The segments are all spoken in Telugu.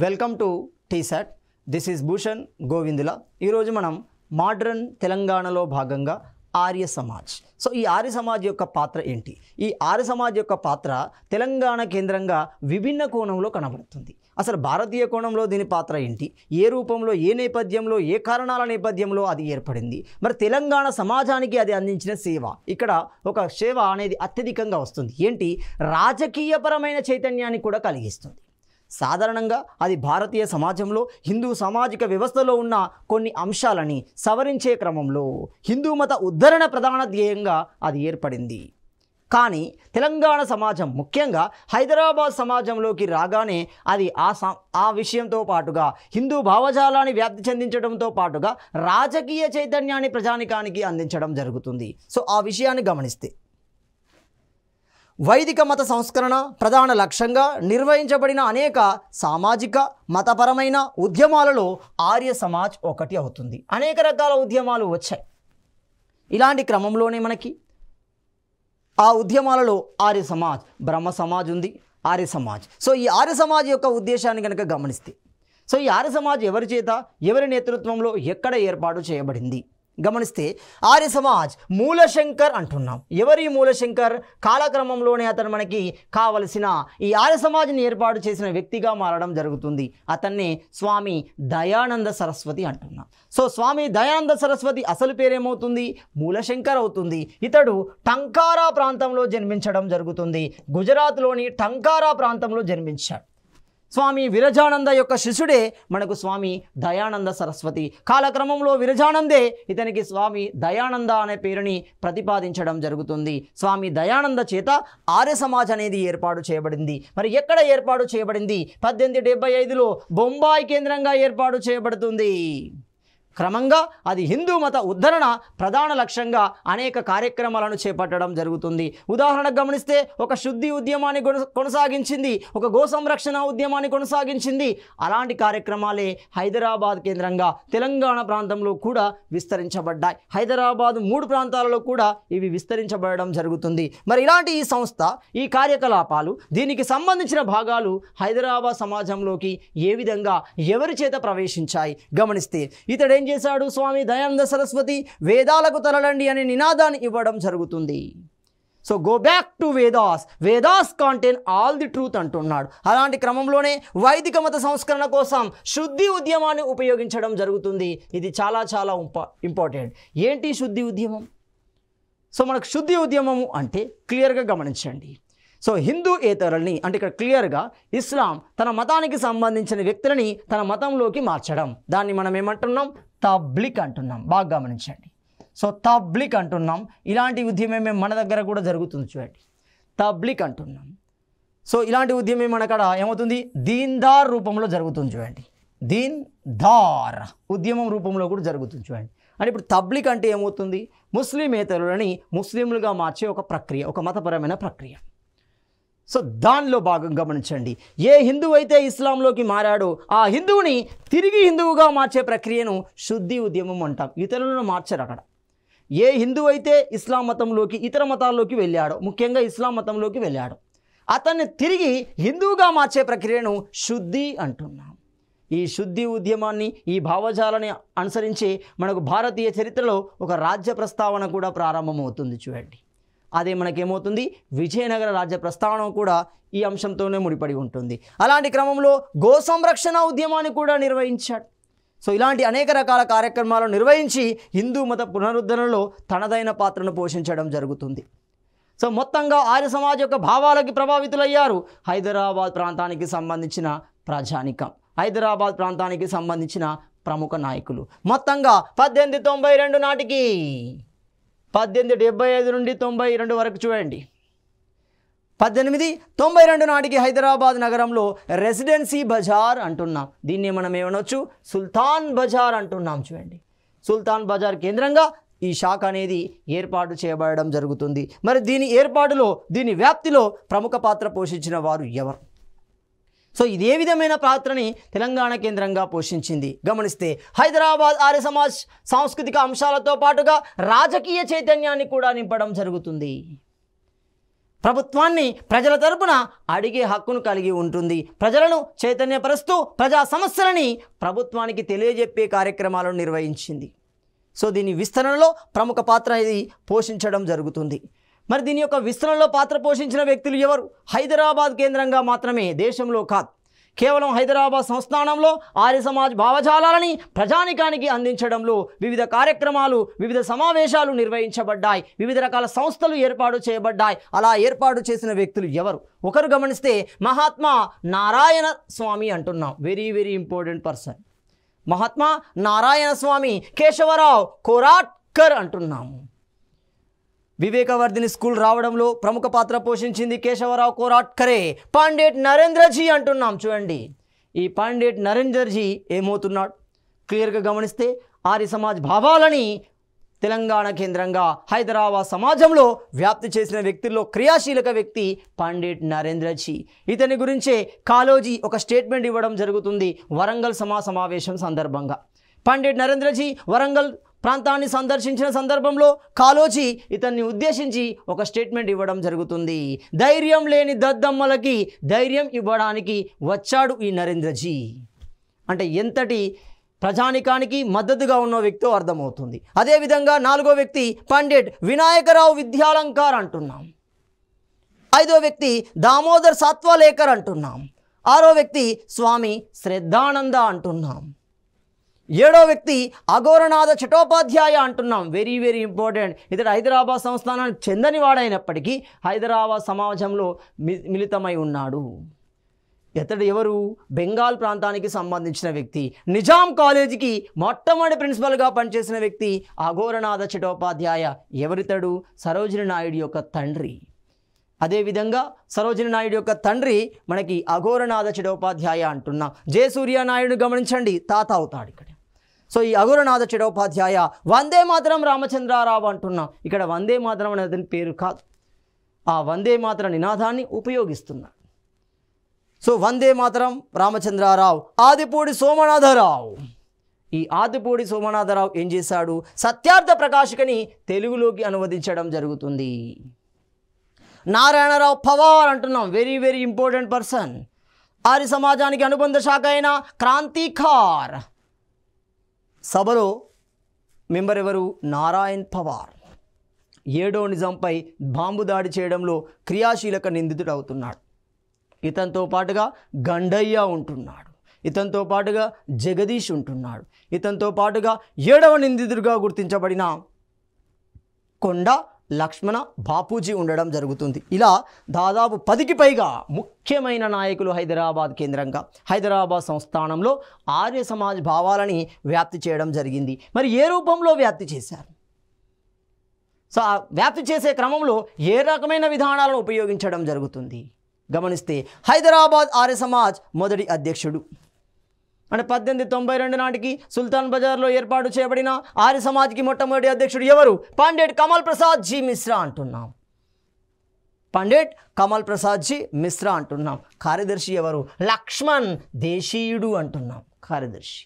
Welcome to T-SAT. This is Bhushan Govindula. ఈరోజు మనం మోడ్రన్ తెలంగాణలో భాగంగా ఆర్య సమాజ్. సో ఈ ఆర్య సమాజ్ యొక్క పాత్ర ఏంటి? ఈ ఆర్య సమాజ్ యొక్క పాత్ర తెలంగాణ కేంద్రంగా విభిన్న కోణంలో కనబడుతుంది. అసలు భారతీయ కోణంలో దీని పాత్ర ఏంటి? ఏ రూపంలో, ఏ నేపథ్యంలో, ఏ కారణాల నేపథ్యంలో అది ఏర్పడింది? మరి తెలంగాణ సమాజానికి అది అందించిన సేవ, ఇక్కడ ఒక సేవ అనేది అత్యధికంగా వస్తుంది. ఏంటి? రాజకీయపరమైన చైతన్యాన్ని కూడా కలిగిస్తుంది. సాధారణంగా అది భారతీయ సమాజంలో హిందూ సామాజిక వ్యవస్థలో ఉన్న కొన్ని అంశాలని సవరించే క్రమంలో హిందూ మత ఉద్ధరణ ప్రధాన ధ్యేయంగా అది ఏర్పడింది. కానీ తెలంగాణ సమాజం, ముఖ్యంగా హైదరాబాద్ సమాజంలోకి రాగానే అది ఆ విషయంతో పాటుగా హిందూ భావజాలాన్ని వ్యాప్తి చెందించడంతో పాటుగా రాజకీయ చైతన్యాన్ని ప్రజానికానికి అందించడం జరుగుతుంది. సో ఆ విషయాన్ని గమనిస్తే వైదిక మత సంస్కరణ ప్రధాన లక్ష్యంగా నిర్వహించబడిన అనేక సామాజిక మతపరమైన ఉద్యమాలలో ఆర్య సమాజ్ ఒకటి అవుతుంది. అనేక రకాల ఉద్యమాలు వచ్చాయి. ఇలాంటి క్రమంలోనే మనకి ఆ ఉద్యమాలలో ఆర్య సమాజ్, బ్రహ్మ సమాజ్ ఉంది, ఆర్య సమాజ్. సో ఈ ఆర్య సమాజ్ యొక్క ఉద్దేశాన్ని కనుక గమనిస్తే, సో ఈ ఆర్య సమాజ్ ఎవరి చేత, ఎవరి నేతృత్వంలో, ఎక్కడ ఏర్పాటు చేయబడింది గమనిస్తే, ఆర్య సమాజ్ మూలశంకర్ అంటున్నాం. ఎవరి మూలశంకర్? కాలక్రమంలోనే అతను మనకి కావలసిన ఈ ఆర్య సమాజ్ని ఏర్పాటు చేసిన వ్యక్తిగా మారడం జరుగుతుంది. అతన్నే స్వామి దయానంద సరస్వతి అంటున్నాం. సో స్వామి దయానంద సరస్వతి అసలు పేరేమవుతుంది? మూలశంకర్ అవుతుంది. ఇతడు టంకారా ప్రాంతంలో జన్మించడం జరుగుతుంది. గుజరాత్లోని టంకారా ప్రాంతంలో జన్మించాడు. స్వామి విరజానంద యొక్క శిష్యుడే మనకు స్వామి దయానంద సరస్వతి. కాలక్రమంలో విరజానందే ఇతనికి స్వామి దయానంద అనే పేరుని ప్రతిపాదించడం జరుగుతుంది. స్వామి దయానంద చేత ఆర్య సమాజ్ అనేది ఏర్పాటు చేయబడింది. మరి ఎక్కడ ఏర్పాటు చేయబడింది? 1875లో బొంబాయి కేంద్రంగా ఏర్పాటు చేయబడుతుంది. క్రమంగా అది హిందూ మత ఉద్ధరణ ప్రధాన లక్ష్యంగా అనేక కార్యక్రమాలను చేపట్టడం జరుగుతుంది. ఉదాహరణకు గమనిస్తే, ఒక శుద్ధి ఉద్యమాన్ని కొనసాగించింది, ఒక గో సంరక్షణ ఉద్యమాన్ని కొనసాగించింది. అలాంటి కార్యక్రమాలే హైదరాబాద్ కేంద్రంగా తెలంగాణ ప్రాంతంలో కూడా విస్తరించబడ్డాయి. హైదరాబాద్ 3 ప్రాంతాలలో కూడా ఇవి విస్తరించబడడం జరుగుతుంది. మరి ఇలాంటి ఈ సంస్థ, ఈ కార్యకలాపాలు, దీనికి సంబంధించిన భాగాలు హైదరాబాద్ సమాజంలోకి ఏ విధంగా, ఎవరి చేత ప్రవేశించాయి గమనిస్తే, ఇతడు చేశాడు? స్వామి దయానంద సరస్వతి వేదాలకు తరలండి అనే నినాదాన్ని ఇవ్వడం జరుగుతుంది. So go back to Vedas, Vedas contain all the truth అంటున్నాడు. అలాంటి క్రమంలోనే వైదిక మత సంస్కరణ కోసం శుద్ధి ఉద్యమాన్ని ఉపయోగించడం జరుగుతుంది. ఇది చాలా చాలా ఇంపార్టెంట్. ఏంటి శుద్ధి ఉద్యమం? సో మనకు శుద్ధి ఉద్యమము అంటే క్లియర్గా గమనించండి. సో హిందూయేతరుల్ని, అంటే ఇక్కడ క్లియర్గా ఇస్లాం తన మతానికి సంబంధించిన వ్యక్తులని తన మతంలోకి మార్చడం, దాన్ని మనం ఏమంటున్నాం? తబ్లిక్ అంటున్నాం. బాగా గమనించండి. సో తబ్లిక్ అంటున్నాం. ఇలాంటి ఉద్యమం మన దగ్గర కూడా జరుగుతుంది. చూడండి, తబ్లిక్ అంటున్నాం. సో ఇలాంటి ఉద్యమం మన అక్కడ ఏమవుతుంది? దీన్దార్ రూపంలో జరుగుతుంది. చూడండి, దీన్దార్ ఉద్యమం రూపంలో కూడా జరుగుతుంది. చూడండి, అంటే ఇప్పుడు తబ్లిక్ అంటే ఏమవుతుంది? ముస్లిమేతరులని ముస్లింలుగా మార్చే ఒక ప్రక్రియ, ఒక మతపరమైన ప్రక్రియ. సో దానిలో భాగంగా గమనించండి, ఏ హిందువు అయితే ఇస్లాంలోకి మారాడో ఆ హిందువుని తిరిగి హిందువుగా మార్చే ప్రక్రియను శుద్ధి ఉద్యమం అంటాం. ఇతరులను మార్చరు అక్కడ. ఏ హిందువు అయితే ఇస్లాం మతంలోకి, ఇతర మతాల్లోకి వెళ్ళాడో, ముఖ్యంగా ఇస్లాం మతంలోకి వెళ్ళాడో, అతన్ని తిరిగి హిందువుగా మార్చే ప్రక్రియను శుద్ధి అంటున్నాం. ఈ శుద్ధి ఉద్యమాన్ని, ఈ భావజాలని అనుసరించి మనకు భారతీయ చరిత్రలో ఒక రాజ్య ప్రస్తావన కూడా ప్రారంభమవుతుంది. చూడండి, అదే మనకేమవుతుంది? విజయనగర రాజ్య ప్రస్థానం కూడా ఈ అంశంతోనే ముడిపడి ఉంటుంది. అలాంటి క్రమంలో గో సంరక్షణ ఉద్యమాన్ని కూడా నిర్వహించాడు. సో ఇలాంటి అనేక రకాల కార్యక్రమాలను నిర్వహించి హిందూ మత పునరుద్ధరణలో తనదైన పాత్రను పోషించడం జరుగుతుంది. సో మొత్తంగా ఆర్య సమాజ్ యొక్క భావాలకి ప్రభావితులయ్యారు హైదరాబాద్ ప్రాంతానికి సంబంధించిన ప్రజానికం, హైదరాబాద్ ప్రాంతానికి సంబంధించిన ప్రముఖ నాయకులు. మొత్తంగా 1892 నాటికి, 1875 నుండి 92 వరకు చూడండి, 1892 నాటికి హైదరాబాద్ నగరంలో రెసిడెన్సీ బజార్ అంటున్నాం. దీన్ని మనం ఏమనొచ్చు? సుల్తాన్ బజార్ అంటున్నాం. చూడండి, సుల్తాన్ బజార్ కేంద్రంగా ఈ శాఖ అనేది ఏర్పాటు చేయబడడం జరుగుతుంది. మరి దీని ఏర్పాటులో, దీని వ్యాప్తిలో ప్రముఖ పాత్ర పోషించిన వారు ఎవరు? సో ఇది ఏ విధమైన పాత్రని తెలంగాణ కేంద్రంగా పోషించింది గమనిస్తే, హైదరాబాద్ ఆర్య సమాజ్ సాంస్కృతిక అంశాలతో పాటుగా రాజకీయ చైతన్యాన్ని కూడా నింపడం జరుగుతుంది. ప్రభుత్వాన్ని ప్రజల తరపున అడిగే హక్కును కలిగి ఉంటుంది. ప్రజలను చైతన్యపరుస్తూ ప్రజా సమస్యలని ప్రభుత్వానికి తెలియజెప్పే కార్యక్రమాలను నిర్వహించింది. సో దీని విస్తరణలో ప్రముఖ పాత్ర ఇది పోషించడం జరుగుతుంది. మరి దీని యొక్క విస్తరణలో పాత్ర పోషించిన వ్యక్తులు ఎవరు? హైదరాబాద్ కేంద్రంగా మాత్రమే, దేశంలో కాదు. కేవలం హైదరాబాద్ సంస్థానంలో ఆర్య సమాజ్ భావజాలాలని ప్రజానికానికి అందించడంలో వివిధ కార్యక్రమాలు, వివిధ సమావేశాలు నిర్వహించబడ్డాయి. వివిధ రకాల సంస్థలు ఏర్పాటు చేయబడ్డాయి. అలా ఏర్పాటు చేసిన వ్యక్తులు ఎవరు? ఒకరు గమనిస్తే మహాత్మా నారాయణ స్వామి అంటున్నాం. Very very important person. Mahatma Narayana Swami, Keshavrao Koratkar అంటున్నాము. వివేకవర్ధిని స్కూల్ రావడంలో ప్రముఖ పాత్ర పోషించింది కేశవరావు కోరాట్కరే. పండిట్ నరేంద్రజీ అంటున్నాం. చూడండి, ఈ పండిట్ నరేంద్రజీ ఏమవుతున్నాడు? క్లియర్గా గమనిస్తే ఆర్య సమాజ్ భావాలని తెలంగాణ కేంద్రంగా హైదరాబాద్ సమాజంలో వ్యాప్తి చేసిన వ్యక్తుల్లో క్రియాశీలక వ్యక్తి పండిట్ నరేంద్రజీ. ఇతని గురించే కాళోజీ ఒక స్టేట్మెంట్ ఇవ్వడం జరుగుతుంది వరంగల్ సమావేశం సందర్భంగా. పండిట్ నరేంద్రజీ వరంగల్ ప్రాంతాన్ని సందర్శించిన సందర్భంలో కాళోజీ ఇతన్ని ఉద్దేశించి ఒక స్టేట్మెంట్ ఇవ్వడం జరుగుతుంది. ధైర్యం లేని దద్దమ్మలకి ధైర్యం ఇవ్వడానికి వచ్చాడు ఈ నరేంద్రజీ. అంటే ఎంతటి ప్రజానికానికి మద్దతుగా ఉన్న వ్యక్తో అర్థమవుతుంది. అదేవిధంగా నాలుగో వ్యక్తి పండిట్ వినాయకరావు విద్యాలంకార్ అంటున్నాం. ఐదో వ్యక్తి దామోదర్ సాత్వలేకర్ అంటున్నాం. ఆరో వ్యక్తి స్వామి శ్రద్ధానంద అంటున్నాం. ఏడో వ్యక్తి అఘోరనాథ చటోపాధ్యాయ అంటున్నాం. Very very important. ఇతడు హైదరాబాద్ సంస్థానానికి చెందని వాడైనప్పటికీ హైదరాబాద్ సమాజంలో మిళితమై ఉన్నాడు. ఇతడు ఎవరు? బెంగాల్ ప్రాంతానికి సంబంధించిన వ్యక్తి. నిజాం కాలేజీకి మొట్టమొదటి ప్రిన్సిపల్గా పనిచేసిన వ్యక్తి అఘోరనాథ చటోపాధ్యాయ. ఎవరితడు? సరోజిని నాయుడు యొక్క తండ్రి. అదేవిధంగా సరోజిని నాయుడు యొక్క తండ్రి మనకి అఘోరనాథ చటోపాధ్యాయ అంటున్నాం. జయసూర్య నాయుడు గమనించండి, తాత అవుతాడు ఇక్కడ. సో ఈ అఘోరనాథ చటోపాధ్యాయ వందే మాతరం రామచంద్రారావు అంటున్నాం. ఇక్కడ వందే మాతరం అనేది పేరు కాదు, ఆ వందే మాతరం నినాదాన్ని ఉపయోగిస్తున్నాడు. సో వందే మాతరం రామచంద్రారావు. ఆదిపూడి సోమనాథరావు. ఈ ఆదిపూడి సోమనాథరావు ఏం చేశాడు? సత్యార్థ ప్రకాశికని తెలుగులోకి అనువదించడం జరుగుతుంది. నారాయణరావు పవార్ అంటున్నాం. Very very important person. Arya సమాజానికి అనుబంధ శాఖ అయిన క్రాంతికార్ సభలో మెంబర్ ఎవరు? నారాయణ్ పవార్. ఏడో నిజాంపై బాంబు దాడి చేయడంలో క్రియాశీలక నిందితుడు అవుతున్నాడు. ఇతనితో పాటుగా గండయ్య ఉంటున్నాడు. ఇతనితో పాటుగా జగదీష్ ఉంటున్నాడు. ఇతనితో పాటుగా ఏడవ నిందితుడిగా గుర్తించబడిన కొండ లక్ష్మణ బాపూజీ ఉండడం జరుగుతుంది. ఇలా దాదాపు 10కి పైగా ముఖ్యమైన నాయకులు హైదరాబాద్ కేంద్రంగా, హైదరాబాద్ సంస్థానంలో ఆర్య సమాజ్ భావాలని వ్యాప్తి చేయడం జరిగింది. మరి ఏ రూపంలో వ్యాప్తి చేశారు? సో ఆ వ్యాప్తి చేసే క్రమంలో ఏ రకమైన విధానాలను ఉపయోగించడం జరుగుతుంది గమనిస్తే, హైదరాబాద్ ఆర్య సమాజ్ మొదటి అధ్యక్షుడు అంటే 1892 నాటికి సుల్తాన్ బజార్లో ఏర్పాటు చేయబడిన ఆర్య సమాజ్కి మొట్టమొదటి అధ్యక్షుడు ఎవరు? పండిట్ కమల్ ప్రసాద్ జీ మిశ్రా అంటున్నాం. పండిట్ కమల్ ప్రసాద్ జీ మిశ్రా అంటున్నాం. కార్యదర్శి ఎవరు? లక్ష్మణ్ దేశీయుడు అంటున్నాం కార్యదర్శి.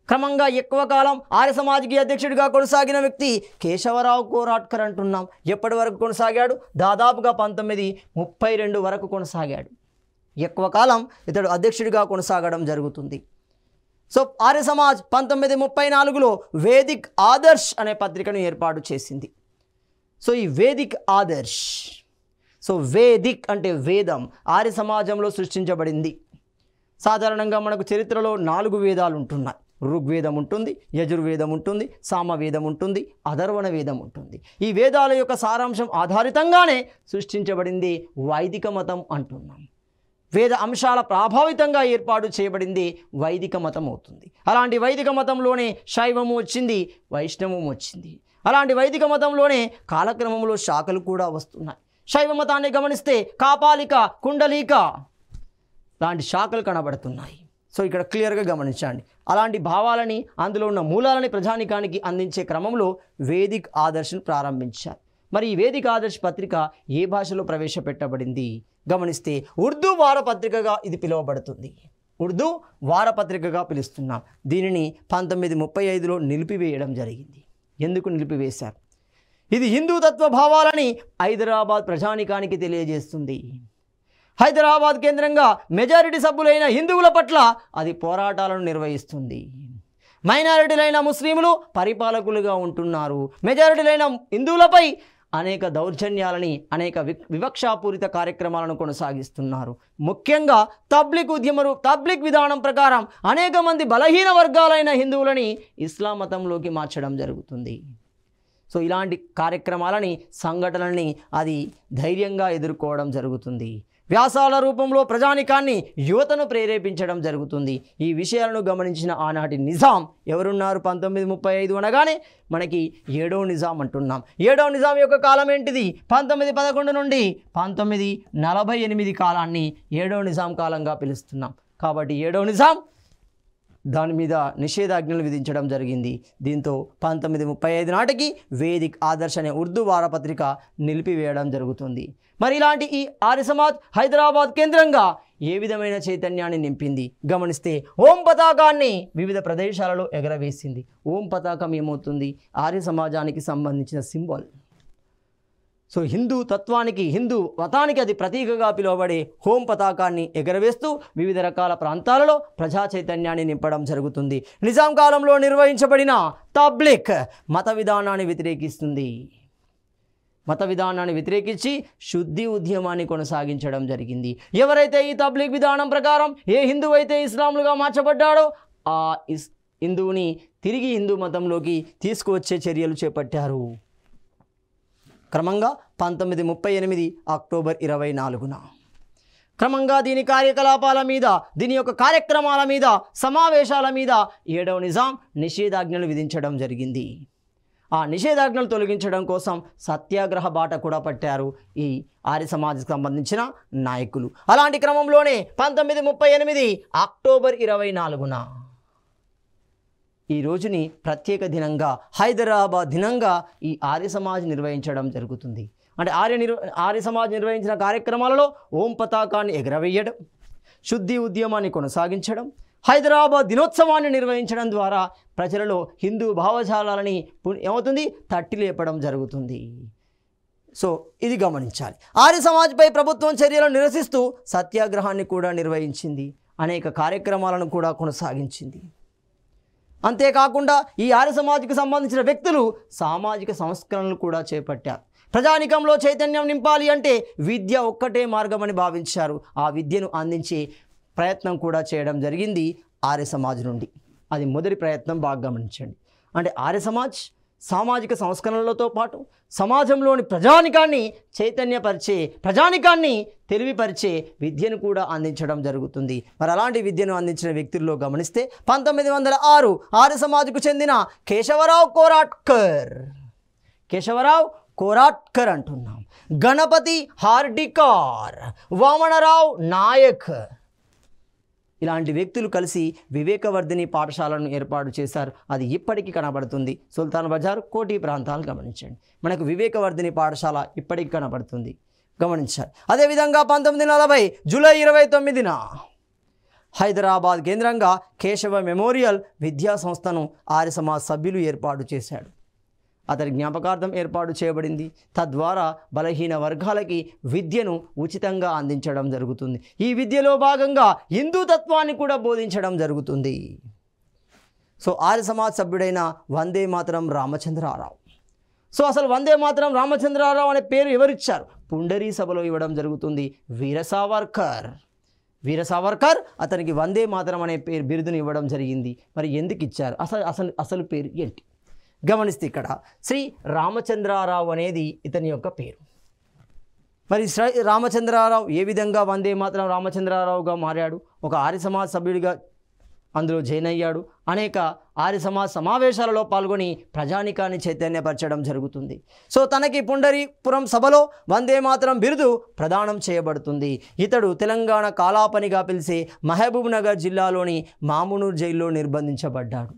క్రమంగా ఎక్కువ కాలం ఆర్య సమాజ్కి అధ్యక్షుడిగా కొనసాగిన వ్యక్తి కేశవరావు కోరాట్కర్ అంటున్నాం. ఎప్పటి వరకు కొనసాగాడు? దాదాపుగా 1932 వరకు కొనసాగాడు. ఎక్కువ కాలం ఇతడు అధ్యక్షుడిగా కొనసాగడం జరుగుతుంది. సో ఆర్య సమాజ్ 1934లో వేదిక్ ఆదర్శ్ అనే పత్రికను ఏర్పాటు చేసింది. సో ఈ వేదిక్ ఆదర్శ్, సో వేదిక్ అంటే వేదం, ఆర్య సమాజంలో సృష్టించబడింది. సాధారణంగా మనకు చరిత్రలో 4 వేదాలు ఉంటున్నాయి. ఋగ్వేదం ఉంటుంది, యజుర్వేదం ఉంటుంది, సామవేదం ఉంటుంది, అథర్వణ వేదం ఉంటుంది. ఈ వేదాల యొక్క సారాంశం ఆధారితంగానే సృష్టించబడింది వైదిక మతం అంటున్నాం. వేద అంశాల ప్రభావితంగా ఏర్పాటు చేయబడింది వైదిక మతం అవుతుంది. అలాంటి వైదిక మతంలోనే శైవము వచ్చింది, వైష్ణవం వచ్చింది. అలాంటి వైదిక మతంలోనే కాలక్రమంలో శాఖలు కూడా వస్తున్నాయి. శైవ మతాన్ని గమనిస్తే కాపాలిక, కుండలీక లాంటి శాఖలు కనబడుతున్నాయి. సో ఇక్కడ క్లియర్గా గమనించండి. అలాంటి భావాలని, అందులో ఉన్న మూలాలని ప్రజానికానికి అందించే క్రమంలో వేదిక్ ఆదర్శను ప్రారంభించారు. మరి ఈ వేదిక్ ఆదర్శ్ పత్రిక ఏ భాషలో ప్రవేశపెట్టబడింది గమనిస్తే ఉర్దూ వారపత్రికగా ఇది పిలువబడుతుంది. ఉర్దూ వారపత్రికగా పిలుస్తున్నాం. దీనిని 1935లో నిలిపివేయడం జరిగింది. ఎందుకు నిలిపివేశారు? ఇది హిందూతత్వ భావాలని హైదరాబాద్ ప్రజానికానికి తెలియజేస్తుంది. హైదరాబాద్ కేంద్రంగా మెజారిటీ సభ్యులైన హిందువుల పట్ల అది పోరాటాలను నిర్వహిస్తుంది. మైనారిటీలైన ముస్లింలు పరిపాలకులుగా ఉంటున్నారు. మెజారిటీలైన హిందువులపై అనేక దౌర్జన్యాలని, అనేక వివక్షాపూరిత కార్యక్రమాలను కొనసాగిస్తున్నారు. ముఖ్యంగా తబ్లిక్ విధానం ప్రకారం అనేక మంది బలహీన వర్గాలైన హిందువులని ఇస్లాం మతంలోకి మార్చడం జరుగుతుంది. సో ఇలాంటి కార్యక్రమాలని, సంఘటనల్ని అది ధైర్యంగా ఎదుర్కోవడం జరుగుతుంది. వ్యాసాల రూపంలో ప్రజానికాన్ని, యువతను ప్రేరేపించడం జరుగుతుంది. ఈ విషయాలను గమనించిన ఆనాటి నిజాం ఎవరున్నారు? 1935 అనగానే మనకి 7వ నిజాం అంటున్నాం. 7వ నిజాం యొక్క కాలం ఏంటిది? 1911 నుండి 1948 కాలాన్ని 7వ నిజాం కాలంగా పిలుస్తున్నాం. కాబట్టి 7వ నిజాం దాని మీద నిషేధాజ్ఞలు విధించడం జరిగింది. దీంతో 1935 నాటికి వేదిక్ ఆదర్శ్ అనే ఉర్దూ వారపత్రిక నిలిపివేయడం జరుగుతుంది. మరి ఇలాంటి ఈ ఆర్య సమాజ్ హైదరాబాద్ కేంద్రంగా ఏ విధమైన చైతన్యాన్ని నింపింది గమనిస్తే ఓం పతాకాన్ని వివిధ ప్రదేశాలలో ఎగరవేసింది. ఓం పతాకం ఏమవుతుంది? ఆర్య సమాజానికి సంబంధించిన సింబల్. సో హిందూ తత్వానికి, హిందూ మతానికి అది ప్రతీకగా పిలువబడే ఓం పతాకాన్ని ఎగరవేస్తూ వివిధ రకాల ప్రాంతాలలో ప్రజా చైతన్యాన్ని నింపడం జరుగుతుంది. నిజాం కాలంలో నిర్వహించబడిన తబ్లిక్ మత విధానాన్ని వ్యతిరేకిస్తుంది. మత విధానాన్ని వ్యతిరేకించి శుద్ధి ఉద్యమాన్ని కొనసాగించడం జరిగింది. ఎవరైతే ఈ తబ్లిక్ విధానం ప్రకారం ఏ హిందువు అయితే ఇస్లాంలుగా మార్చబడ్డాడో ఆ హిందువుని తిరిగి హిందూ మతంలోకి తీసుకువచ్చే చర్యలు చేపట్టారు. క్రమంగా 1938 అక్టోబర్ 24న క్రమంగా దీని కార్యకలాపాల మీద, దీని యొక్క కార్యక్రమాల మీద, సమావేశాల మీద 7వ నిజాం నిషేధాజ్ఞలు విధించడం జరిగింది. ఆ నిషేధాజ్ఞలు తొలగించడం కోసం సత్యాగ్రహ బాట కూడా పట్టారు ఈ ఆర్య సమాజ్కి సంబంధించిన నాయకులు. అలాంటి క్రమంలోనే 1938 అక్టోబర్ 24న ఈ రోజుని ప్రత్యేక దినంగా, హైదరాబాద్ దినంగా ఈ ఆర్య సమాజ్ నిర్వహించడం జరుగుతుంది. అంటే ఆర్య సమాజ్ నిర్వహించిన కార్యక్రమాలలో ఓం పతాకాన్ని ఎగరవేయడం, శుద్ధి ఉద్యమాన్ని కొనసాగించడం, హైదరాబాద్ దినోత్సవాన్ని నిర్వహించడం ద్వారా ప్రజలలో హిందూ భావజాలాలని ఏమవుతుంది? తట్టి లేపడం జరుగుతుంది. సో ఇది గమనించాలి. ఆర్య సమాజ్పై ప్రభుత్వం చర్యలను నిరసిస్తూ సత్యాగ్రహాన్ని కూడా నిర్వహించింది. అనేక కార్యక్రమాలను కూడా కొనసాగించింది. అంతేకాకుండా ఈ ఆర్య సమాజ్కి సంబంధించిన వ్యక్తులు సామాజిక సంస్కరణలు కూడా చేపట్టారు. ప్రజానికంలో చైతన్యం నింపాలి అంటే విద్య ఒక్కటే మార్గమని భావించారు. ఆ విద్యను అందించే ప్రయత్నం కూడా చేయడం జరిగింది ఆర్య సమాజ్ నుండి. అది మొదటి ప్రయత్నం, బాగా గమనించండి. అంటే ఆర్య సమాజ్ సామాజిక సంస్కరణలతో పాటు సమాజంలోని ప్రజానికాన్ని చైతన్యపరిచే, ప్రజానికాన్ని తెలివిపరిచే విద్యను కూడా అందించడం జరుగుతుంది. మరి అలాంటి విద్యను అందించిన వ్యక్తుల్లో గమనిస్తే 1906 ఆర్య సమాజ్కు చెందిన కేశవరావు కోరాట్కర్ అంటున్నాం, గణపతి హార్డికార్, వామనరావు నాయక్ ఇలాంటి వ్యక్తులు కలిసి వివేకవర్ధిని పాఠశాలను ఏర్పాటు చేశారు. అది ఇప్పటికీ కనబడుతుంది. సుల్తాన్ బజార్, కోటి ప్రాంతాలు గమనించండి. మనకు వివేకవర్ధిని పాఠశాల ఇప్పటికీ కనబడుతుంది, గమనించాలి. అదేవిధంగా 1940 జూలై 29న హైదరాబాద్ కేంద్రంగా కేశవ మెమోరియల్ విద్యా సంస్థను ఆర్య సమాజ్ సభ్యులు ఏర్పాటు చేశాడు. అతని జ్ఞాపకార్థం ఏర్పాటు చేయబడింది. తద్వారా బలహీన వర్గాలకి విద్యను ఉచితంగా అందించడం జరుగుతుంది. ఈ విద్యలో భాగంగా హిందూ తత్వాన్ని కూడా బోధించడం జరుగుతుంది. సో ఆర్య సమాజ్ సభ్యుడైన వందే మాతరం రామచంద్రారావు. సో అసలు వందే మాతరం రామచంద్రారావు అనే పేరు ఎవరిచ్చారు? పుండరీ సభలో ఇవ్వడం జరుగుతుంది. వీర సావర్కర్ అతనికి వందే మాతరం అనే బిరుదును ఇవ్వడం జరిగింది. మరి ఎందుకు ఇచ్చారు? అసలు పేరు ఏంటి గమనిస్తే ఇక్కడ శ్రీ రామచంద్రారావు అనేది ఇతని యొక్క పేరు. మరి శ్రీ రామచంద్రారావు ఏ విధంగా వందే మాతరం రామచంద్రారావుగా మారాడు? ఒక ఆర్య సమాజ్ సభ్యుడిగా అందులో జాయిన్ అయ్యాడు. అనేక ఆర్య సమాజ్ సమావేశాలలో పాల్గొని ప్రజానికాన్ని చైతన్యపరచడం జరుగుతుంది. సో తనకి పుండరీపురం సభలో వందే మాతరం బిరుదు ప్రదానం చేయబడుతుంది. ఇతడు తెలంగాణ కాలాపనిగా పిలిచే మహబూబ్ నగర్ జిల్లాలోని మామునూర్ జైల్లో నిర్బంధించబడ్డాడు.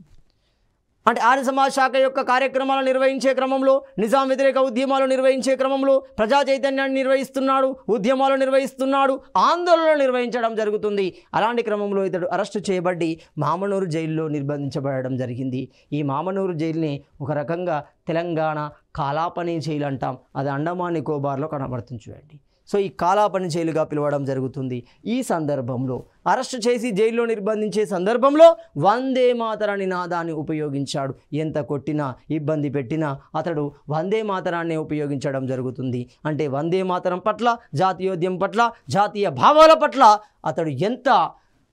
అంటే ఆర్య సమాజ్ శాఖ యొక్క కార్యక్రమాలు నిర్వహించే క్రమంలో, నిజాం వ్యతిరేక ఉద్యమాలు నిర్వహించే క్రమంలో ప్రజా చైతన్యాన్ని నిర్వహిస్తున్నాడు, ఉద్యమాలు నిర్వహిస్తున్నాడు, ఆందోళనలు నిర్వహించడం జరుగుతుంది. అలాంటి క్రమంలో ఇతడు అరెస్టు చేయబడి మామనూరు జైల్లో నిర్బంధించబడడం జరిగింది. ఈ మామనూరు జైలుని ఒక రకంగా తెలంగాణ కాలాపని జైలు అంటాం. అది అండమాన్ నికోబార్లో కనబడుతుంది చూడండి. సో ఈ కాలాపని జైలుగా పిలవడం జరుగుతుంది. ఈ సందర్భంలో అరెస్టు చేసి జైల్లో నిర్బంధించే సందర్భంలో వందే మాతర నినాదాన్ని ఉపయోగించాడు. ఎంత కొట్టినా ఇబ్బంది పెట్టినా అతడు వందే మాతరాన్ని ఉపయోగించడం జరుగుతుంది. అంటే వందే మాతరం పట్ల, జాతీయోద్యమం పట్ల, జాతీయ భావాల పట్ల అతడు ఎంత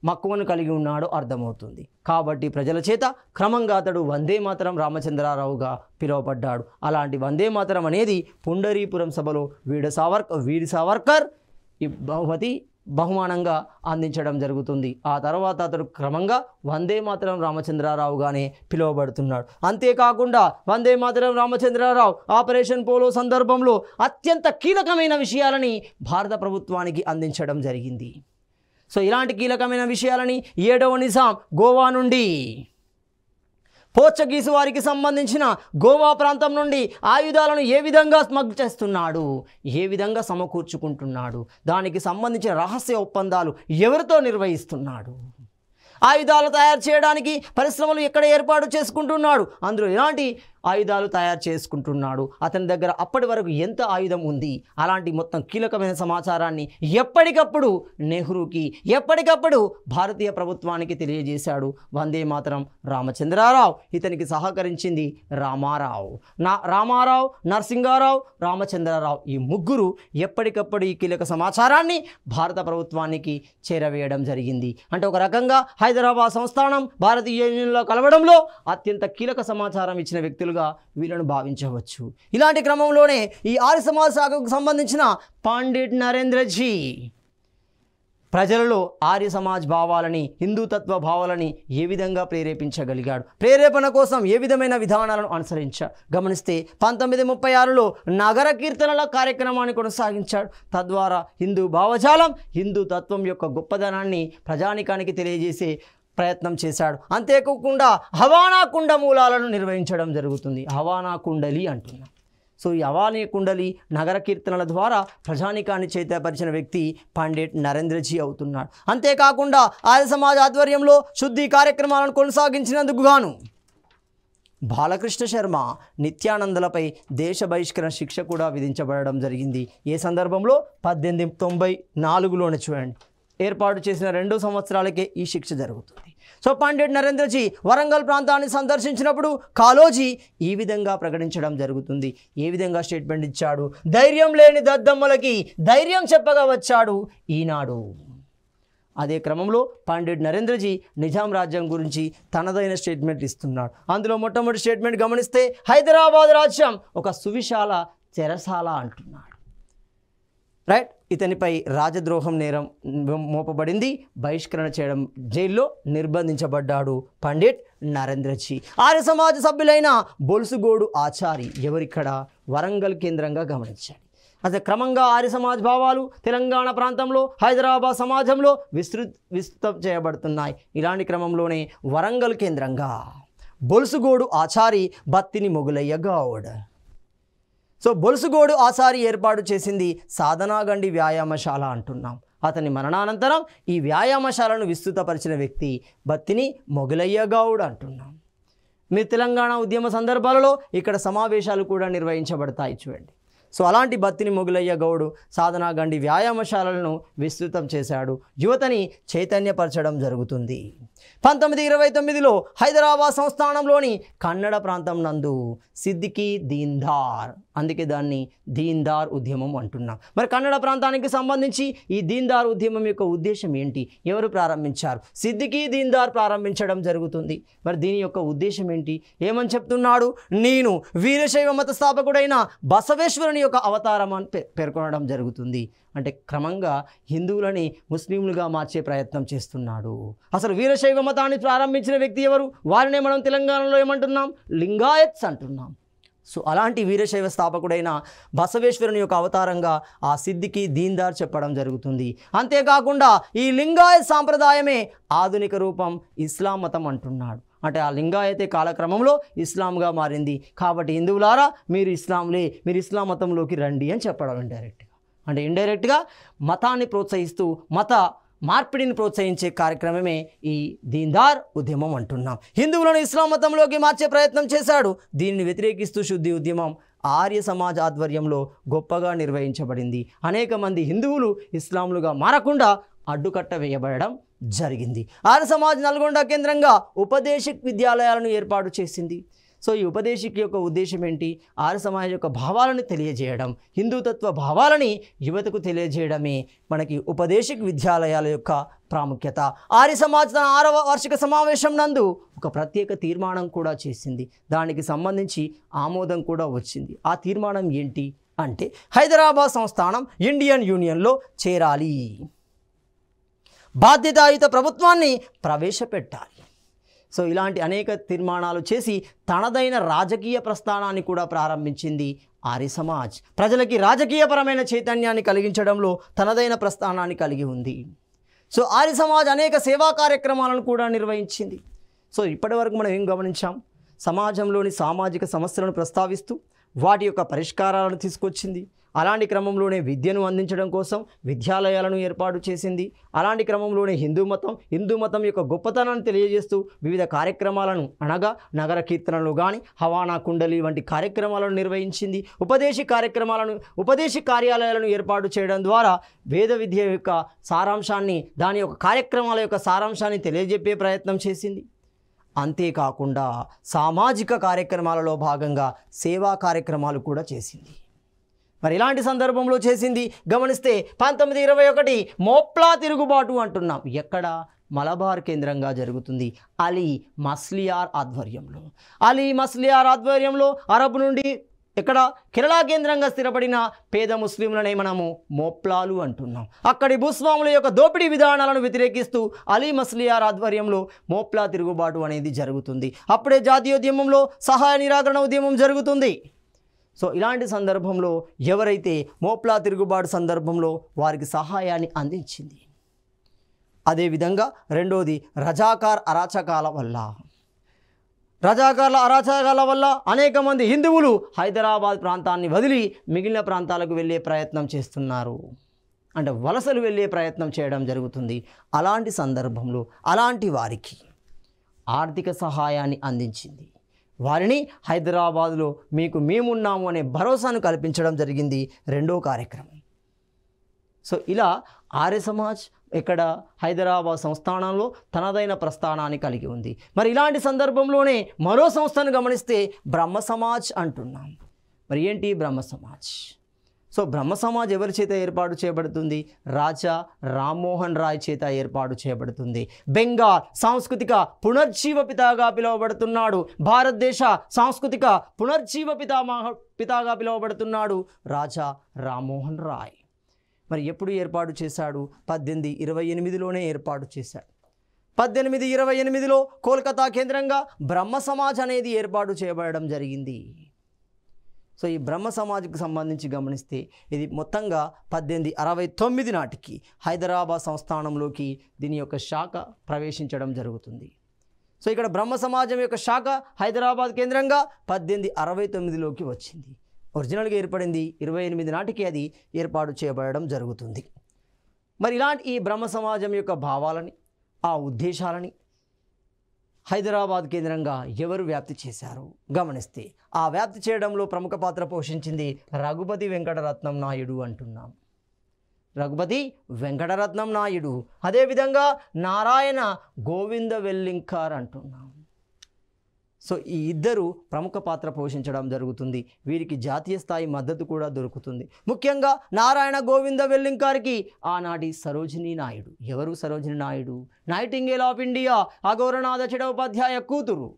మక్కువను కలిగి ఉన్నాడో అర్థమవుతుంది. కాబట్టి ప్రజల చేత క్రమంగా అతడు వందే మాతరం రామచంద్రారావుగా పిలువబడ్డాడు. అలాంటి వందే మాతరం అనేది పుండరీపురం సభలో వీర సావర్కర్ ఈ బహుమానంగా అందించడం జరుగుతుంది. ఆ తర్వాత అతడు క్రమంగా వందే మాతరం రామచంద్రారావుగానే పిలువబడుతున్నాడు. అంతేకాకుండా వందే మాతరం రామచంద్రారావు ఆపరేషన్ పోలో సందర్భంలో అత్యంత కీలకమైన విషయాలని భారత ప్రభుత్వానికి అందించడం జరిగింది. సో ఇలాంటి కీలకమైన విషయాలని 7వ నిజాం గోవా నుండి పోర్చుగీసు వారికి సంబంధించిన గోవా ప్రాంతం నుండి ఆయుధాలను ఏ విధంగా స్మగ్ల్ చేస్తున్నాడు, ఏ విధంగా సమకూర్చుకుంటున్నాడు, దానికి సంబంధించిన రహస్య ఒప్పందాలు ఎవరితో నిర్వహిస్తున్నాడు, ఆయుధాలు తయారు చేయడానికి పరిశ్రమలు ఎక్కడ ఏర్పాటు చేసుకుంటున్నాడు, అందులో ఎలాంటి ఆయుధాలు తయారు చేసుకుంటున్నాడు, అతని దగ్గర అప్పటి వరకు ఎంత ఆయుధం ఉంది, అలాంటి మొత్తం కీలకమైన సమాచారాన్ని ఎప్పటికప్పుడు నెహ్రూకి, ఎప్పటికప్పుడు భారతీయ ప్రభుత్వానికి తెలియజేశాడు వందే మాతరం రామచంద్రారావు. ఇతనికి సహకరించింది రామారావు, నరసింగారావు, రామచంద్రరావు. ఈ ముగ్గురు ఎప్పటికప్పుడు ఈ కీలక సమాచారాన్ని భారత ప్రభుత్వానికి చేరవేయడం జరిగింది. అంటే ఒక రకంగా హైదరాబాద్ సంస్థానం భారతీయ యూనియన్లో కలవడంలో అత్యంత కీలక సమాచారం ఇచ్చిన వ్యక్తులు వీళ్ళను భావించవచ్చు. ఇలాంటి క్రమంలోనే ఈ ఆర్య సమాజ్ శాఖకు సంబంధించిన పండిట్ నరేంద్రజీ ప్రజలలో ఆర్య సమాజ్ భావాలని, హిందూతత్వ భావాలని ఏ విధంగా ప్రేరేపించగలిగాడు, ప్రేరేపణ కోసం ఏ విధమైన విధానాలను అనుసరించాడు గమనిస్తే 1936లో నగర కీర్తనల కార్యక్రమాన్ని కొనసాగించాడు. తద్వారా హిందూ భావజాలం, హిందూ తత్వం యొక్క గొప్పదనాన్ని ప్రజానికానికి తెలియజేసే ప్రయత్నం చేశాడు. అంతేకాకుండా హవానా కుండ మూలాలను నిర్వహించడం జరుగుతుంది. హవానా కుండలి అంటున్నాం. సో ఈ హవానా కుండలి నగర కీర్తనల ద్వారా ప్రజానికాన్ని చైతన్యపరిచిన వ్యక్తి పండిట్ నరేంద్రజీ అవుతున్నాడు. అంతేకాకుండా ఆర్య సమాజ్ ఆధ్వర్యంలో శుద్ధి కార్యక్రమాలను కొనసాగించినందుకు గాను బాలకృష్ణ శర్మ, నిత్యానందలపై దేశ బహిష్కరణ శిక్ష కూడా విధించబడడం జరిగింది. ఏ సందర్భంలో 1894లోనే చూడండి, ఏర్పాటు చేసిన 2 సంవత్సరాలకే ఈ శిక్ష జరుగుతుంది. సో పండిట్ నరేంద్రజీ వరంగల్ ప్రాంతాన్ని సందర్శించినప్పుడు కాళోజీ ఈ విధంగా ప్రకటించడం జరుగుతుంది. ఏ విధంగా స్టేట్మెంట్ ఇచ్చాడు? ధైర్యం లేని దద్దమ్మలకి ధైర్యం చెప్పగా వచ్చాడు ఈనాడు. అదే క్రమంలో పండిట్ నరేంద్రజీ నిజాం రాజ్యం గురించి తనదైన స్టేట్మెంట్ ఇస్తున్నాడు. అందులో మొట్టమొదటి స్టేట్మెంట్ గమనిస్తే హైదరాబాద్ రాజ్యం ఒక సువిశాల చెరసాల అంటున్నాడు. రైట్, ఇతనిపై రాజద్రోహం నేరం మోపబడింది, బహిష్కరణ చేయడం, జైల్లో నిర్బంధించబడ్డాడు పండిట్ నరేంద్రజీ. ఆర్య సమాజ సభ్యులైన బొలుసుగోడు ఆచారి ఎవరిక్కడ? వరంగల్ కేంద్రంగా గమనించాడు. అదే క్రమంగా ఆర్య సమాజ్ భావాలు తెలంగాణ ప్రాంతంలో, హైదరాబాద్ సమాజంలో విస్తృతం చేయబడుతున్నాయి. ఇలాంటి క్రమంలోనే వరంగల్ కేంద్రంగా బొలుసుగోడు ఆచారి బత్తిని మొగులయ్య గౌడ్. సో బొలుసుగోడు ఆచారి ఏర్పాటు చేసింది సాధనాగండి వ్యాయామశాల అంటున్నాం. అతని మరణానంతరం ఈ వ్యాయామశాలను విస్తృతపరిచిన వ్యక్తి బత్తిని మొగులయ్య గౌడ్ అంటున్నాం. మీరు తెలంగాణ ఉద్యమ సందర్భాలలో ఇక్కడ సమావేశాలు కూడా నిర్వహించబడతాయి చూడండి. సో అలాంటి బత్తిని మొగులయ్య గౌడు సాధనాగండి వ్యాయామశాలలను విస్తృతం చేశాడు, యువతని చైతన్యపరచడం జరుగుతుంది. 1929లో హైదరాబాద్ సంస్థానంలోని కన్నడ ప్రాంతం నందు సిద్దికి దీన్దార్, అందుకే దాన్ని దీన్దార్ ఉద్యమం అంటున్నాం. మరి కన్నడ ప్రాంతానికి సంబంధించి ఈ దీన్దార్ ఉద్యమం యొక్క ఉద్దేశం ఏంటి? ఎవరు ప్రారంభించారు? సిద్దికి దీన్దార్ ప్రారంభించడం జరుగుతుంది. మరి దీని యొక్క ఉద్దేశం ఏంటి? ఏమని చెప్తున్నాడు? నేను వీరశైవ మత స్థాపకుడైన బసవేశ్వరుని యొక్క అవతారం అని పేర్కొనడం జరుగుతుంది. అంటే క్రమంగా హిందువులని ముస్లింలుగా మార్చే ప్రయత్నం చేస్తున్నాడు. అసలు వీరశైవ మతాన్ని ప్రారంభించిన వ్యక్తి ఎవరు? వారినే మనం తెలంగాణలో ఏమంటున్నాం? లింగాయత్స్ అంటున్నాం. సో అలాంటి వీరశైవ స్థాపకుడైన బసవేశ్వరుని యొక్క అవతారంగా ఆ సిద్దికి దీన్దార్ చెప్పడం జరుగుతుంది. అంతేకాకుండా ఈ లింగాయత్ సాంప్రదాయమే ఆధునిక రూపం ఇస్లాం మతం అంటున్నాడు. అంటే ఆ లింగాయతే కాలక్రమంలో ఇస్లాంగా మారింది. కాబట్టి హిందువులారా మీరు ఇస్లాం మతంలోకి రండి అని చెప్పడం ఇండైరెక్ట్గా. అంటే ఇండైరెక్ట్గా మతాన్ని ప్రోత్సహిస్తూ మత మార్పిడిని ప్రోత్సహించే కార్యక్రమమే ఈ దీన్దార్ ఉద్యమం అంటున్నాం. హిందువులను ఇస్లాం మతంలోకి మార్చే ప్రయత్నం చేశాడు. దీనిని వ్యతిరేకిస్తూ శుద్ధి ఉద్యమం ఆర్య సమాజ్ ఆధ్వర్యంలో గొప్పగా నిర్వహించబడింది. అనేక మంది హిందువులు ఇస్లాంలుగా మారకుండా అడ్డుకట్ట వేయబడడం జరిగింది. ఆర్య సమాజ్ నల్గొండ కేంద్రంగా ఉపదేశిక్ విద్యాలయాలను ఏర్పాటు చేసింది. సో ఈ ఉపదేశిక్ యొక్క ఉద్దేశం ఏంటి? ఆర్య సమాజ్ యొక్క భావాలను తెలియజేయడం, హిందూతత్వ భావాలని యువతకు తెలియజేయడమే మనకి ఉపదేశిక్ విద్యాలయాల యొక్క ప్రాముఖ్యత. ఆర్య సమాజ్ తన 6వ వార్షిక సమావేశం నందు ఒక ప్రత్యేక తీర్మానం కూడా చేసింది. దానికి సంబంధించి ఆమోదం కూడా వచ్చింది. ఆ తీర్మానం ఏంటి అంటే హైదరాబాద్ సంస్థానం ఇండియన్ యూనియన్లో చేరాలి, బాధ్యతాయుత ప్రభుత్వాన్ని ప్రవేశపెట్టాలి. సో ఇలాంటి అనేక తీర్మానాలు చేసి తనదైన రాజకీయ ప్రస్థానాన్ని కూడా ప్రారంభించింది ఆర్య సమాజ్. ప్రజలకి రాజకీయపరమైన చైతన్యాన్ని కలిగించడంలో తనదైన ప్రస్థానాన్ని కలిగి ఉంది. సో ఆర్య సమాజ్ అనేక సేవా కార్యక్రమాలను కూడా నిర్వహించింది. సో ఇప్పటి వరకు మనం ఏం గమనించాం? సమాజంలోని సామాజిక సమస్యలను ప్రస్తావిస్తూ వాటి యొక్క పరిష్కారాలను తీసుకొచ్చింది. అలాంటి క్రమంలోనే విద్యను అందించడం కోసం విద్యాలయాలను ఏర్పాటు చేసింది. అలాంటి క్రమంలోనే హిందూ మతం యొక్క గొప్పతనాన్ని తెలియజేస్తూ వివిధ కార్యక్రమాలను అనగా నగర కీర్తనలు కానీ హవానా కుండలి వంటి కార్యక్రమాలను నిర్వహించింది. ఉపదేశి కార్యాలయాలను ఏర్పాటు చేయడం ద్వారా వేద విద్య యొక్క సారాంశాన్ని, దాని యొక్క కార్యక్రమాల యొక్క సారాంశాన్ని తెలియజెప్పే ప్రయత్నం చేసింది. అంతేకాకుండా సామాజిక కార్యక్రమాలలో భాగంగా సేవా కార్యక్రమాలు కూడా చేసింది. మరి ఇలాంటి సందర్భంలో చేసింది గమనిస్తే 1921 మోప్లా తిరుగుబాటు అంటున్నాం. ఎక్కడ? మలబార్ కేంద్రంగా జరుగుతుంది. అలీ మస్లియార్ ఆధ్వర్యంలో అరబ్ నుండి ఇక్కడ కేరళ కేంద్రంగా స్థిరపడిన పేద ముస్లింలనే మనము మోప్లాలు అంటున్నాం. అక్కడి భూస్వాముల యొక్క దోపిడీ విధానాలను వ్యతిరేకిస్తూ అలీ మస్లియార్ ఆధ్వర్యంలో మోప్లా తిరుగుబాటు అనేది జరుగుతుంది. అప్పుడే జాతీయోద్యమంలో సహాయ నిరాకరణ ఉద్యమం జరుగుతుంది. సో ఇలాంటి సందర్భంలో ఎవరైతే మోప్లా తిరుగుబాటు సందర్భంలో వారికి సహాయాన్ని అందించింది. అదేవిధంగా రెండోది రజాకార్ల అరాచకాల వల్ల అనేక మంది హిందువులు హైదరాబాద్ ప్రాంతాన్ని వదిలి మిగిలిన ప్రాంతాలకు వెళ్ళే ప్రయత్నం చేస్తున్నారు. అంటే వలసలు వెళ్ళే ప్రయత్నం చేయడం జరుగుతుంది. అలాంటి సందర్భంలో అలాంటి వారికి ఆర్థిక సహాయాన్ని అందించింది. వారిని హైదరాబాద్లో మీకు మేమున్నాము అనే భరోసాను కల్పించడం జరిగింది. రెండో కార్యక్రమం. సో ఇలా ఆర్య సమాజ్ ఇక్కడ హైదరాబాద్ సంస్థానంలో తనదైన ప్రస్థానాన్ని కలిగి ఉంది. మరి ఇలాంటి సందర్భంలోనే మరో సంస్థను గమనిస్తే బ్రహ్మ సమాజ్ అంటున్నాం. మరి ఏంటి బ్రహ్మ సమాజ్? సో బ్రహ్మ సమాజ్ ఎవరి చేత ఏర్పాటు చేయబడుతుంది? రాజా రామ్మోహన్ రాయ్ చేత ఏర్పాటు చేయబడుతుంది. బెంగాల్ సాంస్కృతిక పునర్జీవ పితాగా పిలువబడుతున్నాడు. భారతదేశ సాంస్కృతిక పునర్జీవ పితాగా పిలువబడుతున్నాడు రాజా రామ్మోహన్ రాయ్. మరి ఎప్పుడు ఏర్పాటు చేశాడు? 1828లోనే ఏర్పాటు చేశాడు. 1828లో కోల్కతా కేంద్రంగా బ్రహ్మ సమాజ్ అనేది ఏర్పాటు చేయబడడం జరిగింది. సో ఈ బ్రహ్మ సమాజ్కి సంబంధించి గమనిస్తే ఇది మొత్తంగా 1869 నాటికి హైదరాబాద్ సంస్థానంలోకి దీని యొక్క శాఖ ప్రవేశించడం జరుగుతుంది. సో ఇక్కడ బ్రహ్మ సమాజం యొక్క శాఖ హైదరాబాద్ కేంద్రంగా 1869లోకి వచ్చింది. ఒరిజినల్గా ఏర్పడింది 28 నాటికి అది ఏర్పాటు చేయబడడం జరుగుతుంది. మరి ఇలాంటి ఈ బ్రహ్మ సమాజం యొక్క భావాలని, ఆ ఉద్దేశాలని హైదరాబాద్ కేంద్రంగా ఎవరు వ్యాప్తి చేశారు గమనిస్తే ఆ వ్యాప్తి చేయడంలో ప్రముఖ పాత్ర పోషించింది రఘుపతి వెంకటరత్నం నాయుడు అంటున్నాం. రఘుపతి వెంకటరత్నం నాయుడు. అదేవిధంగా నారాయణ గోవింద వెల్లింకర్ అంటున్నాం. సో ఈ ఇద్దరు ప్రముఖ పాత్ర పోషించడం జరుగుతుంది. వీరికి జాతీయ స్థాయి మద్దతు కూడా దొరుకుతుంది. ముఖ్యంగా నారాయణ గోవింద వెల్లింకర్కి ఆనాటి సరోజినీ నాయుడు. ఎవరు Sarojini Naidu? Nightingale of India Aghorenath Chattopadhyay కూతురు.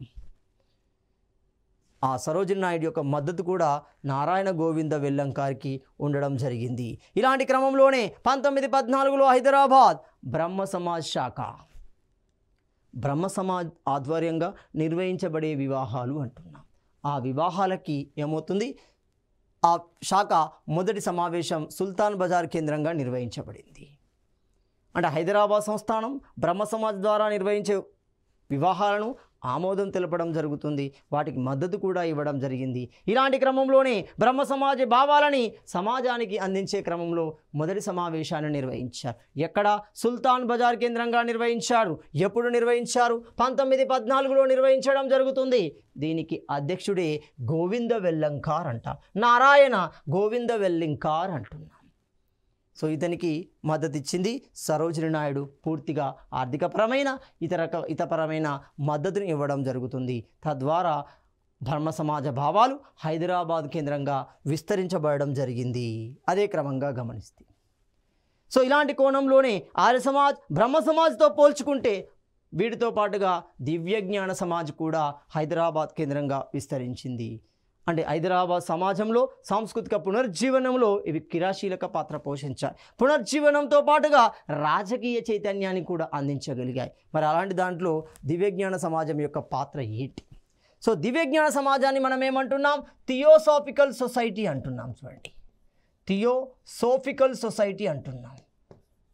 ఆ సరోజినీ నాయుడు యొక్క మద్దతు కూడా నారాయణ గోవింద వెల్లింకర్కి ఉండడం జరిగింది. ఇలాంటి క్రమంలోనే 1914లో హైదరాబాద్ బ్రహ్మ సమాజ్ శాఖ, బ్రహ్మ సమాజ్ ఆధ్వర్యంగా నిర్వహించబడే వివాహాలు అంటున్నాం. ఆ వివాహాలకి ఏమవుతుంది? ఆ శాఖ మొదటి సమావేశం సుల్తాన్ బజార్ కేంద్రంగా నిర్వహించబడింది. అంటే హైదరాబాద్ సంస్థానం బ్రహ్మ సమాజ్ ద్వారా నిర్వహించే వివాహాలను ఆమోదం తెలపడం జరుగుతుంది, వాటికి మద్దతు కూడా ఇవ్వడం జరిగింది. ఇలాంటి క్రమంలోనే బ్రహ్మ సమాజ భావాలని సమాజానికి అందించే క్రమంలో మొదటి సమావేశాన్ని నిర్వహించారు. ఎక్కడ? సుల్తాన్ బజార్ కేంద్రంగా నిర్వహించారు. ఎప్పుడు నిర్వహించారు? 1914లో నిర్వహించడం జరుగుతుంది. దీనికి అధ్యక్షుడే గోవింద వెల్లంకార్ అంటారు. నారాయణ గోవింద వెల్లింకార్ అంటున్నాం. సో ఇతనికి మద్దతు ఇచ్చింది సరోజిని నాయుడు. పూర్తిగా ఆర్థికపరమైన ఇతరపరమైన మద్దతును ఇవ్వడం జరుగుతుంది. తద్వారా బ్రహ్మ సమాజ భావాలు హైదరాబాద్ కేంద్రంగా విస్తరించబడడం జరిగింది. అదే క్రమంగా గమనిస్తే సో ఇలాంటి కోణంలోనే ఆర్య సమాజ్ బ్రహ్మ సమాజ్తో పోల్చుకుంటే వీటితో పాటుగా దివ్యజ్ఞాన సమాజ్ కూడా హైదరాబాద్ కేంద్రంగా విస్తరించింది. అంటే హైదరాబాద్ సమాజంలో సాంస్కృతిక పునర్జీవనంలో ఇవి క్రియాశీలక పాత్ర పోషించాయి. పునర్జీవనంతో పాటుగా రాజకీయ చైతన్యాన్ని కూడా అందించగలిగాయి. మరి అలాంటి దాంట్లో దివ్యజ్ఞాన సమాజం యొక్క పాత్ర ఏంటి? సో దివ్యజ్ఞాన సమాజాన్ని మనం ఏమంటున్నాం? థియోసాఫికల్ సొసైటీ అంటున్నాం. చూడండి, థియోసాఫికల్ సొసైటీ అంటున్నాం.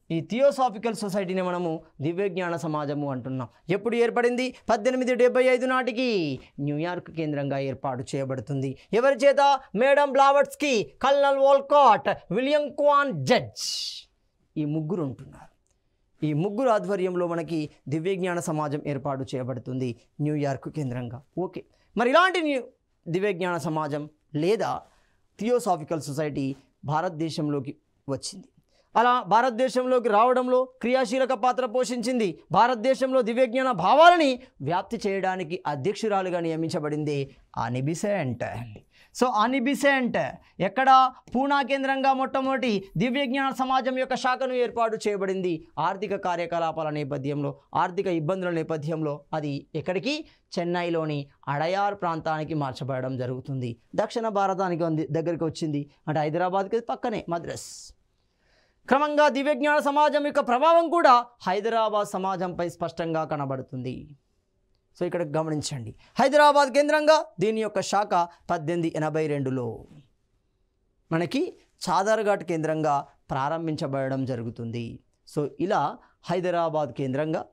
ఈ థియోసాఫికల్ సొసైటీని మనము దివ్యజ్ఞాన సమాజము అంటున్నాం. ఎప్పుడు ఏర్పడింది? 1875 నాటికి న్యూయార్క్ కేంద్రంగా ఏర్పాటు చేయబడుతుంది. ఎవరి చేత? Madam Blavatsky, colonel Olcott, William Quan Judge, ఈ ముగ్గురు ఉంటున్నారు. ఈ ముగ్గురు ఆధ్వర్యంలో మనకి దివ్యజ్ఞాన సమాజం ఏర్పాటు చేయబడుతుంది న్యూయార్క్ కేంద్రంగా. ఓకే, మరి ఇలాంటి దివ్యజ్ఞాన సమాజం లేదా థియోసాఫికల్ సొసైటీ భారతదేశంలోకి వచ్చింది. అలా భారతదేశంలోకి రావడంలో క్రియాశీలక పాత్ర పోషించింది. భారతదేశంలో దివ్యజ్ఞాన భావాలని వ్యాప్తి చేయడానికి అధ్యక్షురాలుగా నియమించబడింది ఆనీ బెసెంట్. సో ఆనీ బెసెంట్ ఎక్కడ? పూనా కేంద్రంగా మొట్టమొదటి దివ్యజ్ఞాన సమాజం యొక్క శాఖను ఏర్పాటు చేయబడింది. ఆర్థిక కార్యకలాపాల నేపథ్యంలో, ఆర్థిక ఇబ్బందుల నేపథ్యంలో అది ఎక్కడికి? చెన్నైలోని అడయార్ ప్రాంతానికి మార్చబడడం జరుగుతుంది. దక్షిణ భారతానికి దగ్గరికి వచ్చింది. అంటే హైదరాబాద్కి పక్కనే మద్రాస్. క్రమంగా దివ్యజ్ఞాన సమాజం యొక్క ప్రభావం కూడా హైదరాబాద్ సమాజంపై స్పష్టంగా కనబడుతుంది. సో ఇక్కడ గమనించండి, హైదరాబాద్ కేంద్రంగా దీని యొక్క శాఖ 1882లో మనకి చాదర్ఘాట్ కేంద్రంగా ప్రారంభించబడడం జరుగుతుంది. సో ఇలా హైదరాబాద్ కేంద్రంగా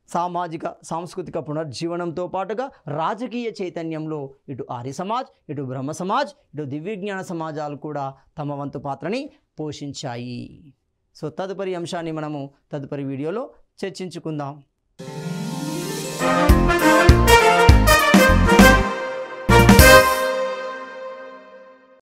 సామాజిక సాంస్కృతిక పునర్జీవనంతో పాటుగా రాజకీయ చైతన్యంలో ఇటు ఆర్య సమాజ్, ఇటు బ్రహ్మ సమాజ్, ఇటు దివ్యజ్ఞాన సమాజాలు కూడా తమ వంతు పాత్రని పోషించాయి. సో తదుపరి అంశాన్ని మనము తదుపరి వీడియోలో చర్చించుకుందాం.